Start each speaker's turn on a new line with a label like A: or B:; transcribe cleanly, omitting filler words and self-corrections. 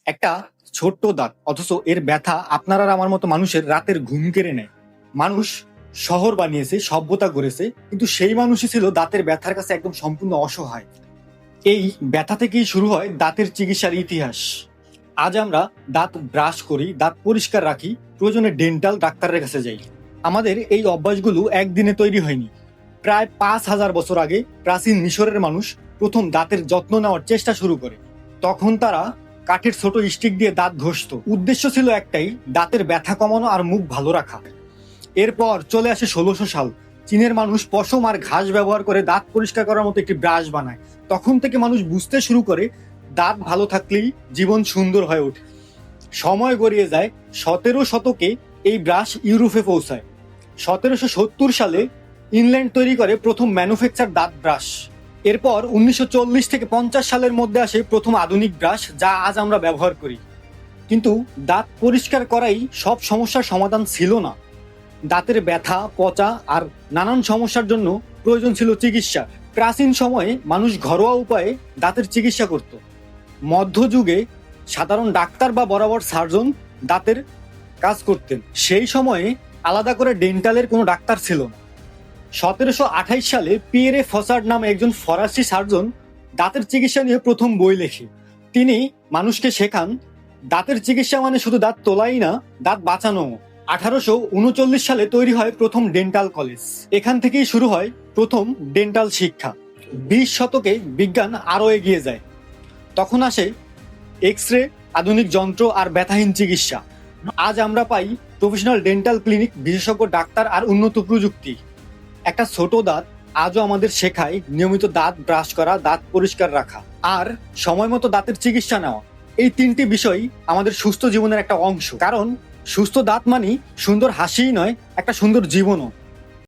A: একটা ছোট্ট দাঁত, অথচ এর ব্যথা আপনার আর আমার মতো মানুষের রাতের ঘুম কেড়ে নেয়। মানুষ শহর বানিয়েছে, সভ্যতা গড়েছে, কিন্তু সেই মানুষই ছিল দাঁতের ব্যথার কাছে একদম সম্পূর্ণ অসহায়। এই ব্যথা থেকেই শুরু হয় দাঁতের চিকিৎসার ইতিহাস। আজ আমরা দাঁত ব্রাশ করি, দাঁত পরিষ্কার রাখি, প্রয়োজনে ডেন্টাল ডাক্তারের কাছে যাই। আমাদের এই অভ্যাসগুলো একদিনে তৈরি হয়নি। প্রায় 5,000 বছর আগে প্রাচীন মিশরের মানুষ প্রথম দাঁতের যত্ন নেওয়ার চেষ্টা শুরু করে। তখন তারা কাঠের ছোট স্টিক দিয়ে দাঁত ঘষত। উদ্দেশ্য ছিল একটাই, দাঁতের ব্যথা কমানো আর মুখ ভালো রাখা। এরপর চলে আসে 1600 সাল। চীনের মানুষ পশম আর ঘাস ব্যবহার করে দাঁত পরিষ্কার করার মতো একটি ব্রাশ বানায়। তখন থেকে মানুষ বুঝতে শুরু করে দাঁত ভালো থাকলেই জীবন সুন্দর হয়ে ওঠে। সময় গড়িয়ে যায়, 17 শতকে এই ব্রাশ ইউরোপে পৌঁছায়। 1770 সালে ইংল্যান্ড তৈরি করে প্রথম ম্যানুফ্যাকচার দাঁত ব্রাশ। এরপর 1940 থেকে 50 সালের মধ্যে আসে প্রথম আধুনিক ব্রাশ, যা আজ আমরা ব্যবহার করি। কিন্তু দাঁত পরিষ্কার করাই সব সমস্যার সমাধান ছিল না। দাঁতের ব্যথা, পচা আর নানান সমস্যার জন্য প্রয়োজন ছিল চিকিৎসা। প্রাচীন সময়ে মানুষ ঘরোয়া উপায়ে দাঁতের চিকিৎসা করত। মধ্যযুগে সাধারণ ডাক্তার বা বরাবর সার্জন দাঁতের কাজ করতেন। সেই সময়ে আলাদা করে ডেন্টালের কোনো ডাক্তার ছিল না। 1728 সালে পিয়েরে ফসার্ড নামে একজন ফরাসি সার্জন দাঁতের চিকিৎসা নিয়ে প্রথম বই লেখে। তিনি মানুষকে শেখান দাঁতের চিকিৎসা মানে শুধু দাঁত তোলাই না, দাঁত বাঁচানো। 1839 সালে তৈরি হয় প্রথম ডেন্টাল কলেজ। এখান থেকেই শুরু হয় প্রথম ডেন্টাল শিক্ষা। 20 শতকে বিজ্ঞান আরো এগিয়ে যায়। তখন আসে এক্স রে, আধুনিক যন্ত্র আর ব্যথাহীন চিকিৎসা। আজ আমরা পাই প্রফেশনাল ডেন্টাল ক্লিনিক, বিশেষজ্ঞ ডাক্তার আর উন্নত প্রযুক্তি। একটা ছোট দাঁত আজও আমাদের শেখায় নিয়মিত দাঁত ব্রাশ করা, দাঁত পরিষ্কার রাখা আর সময় মতো দাঁতের চিকিৎসা নেওয়া। এই তিনটি বিষয় আমাদের সুস্থ জীবনের একটা অংশ। কারণ সুস্থ দাঁত মানেই সুন্দর হাসিই নয়, একটা সুন্দর জীবনও।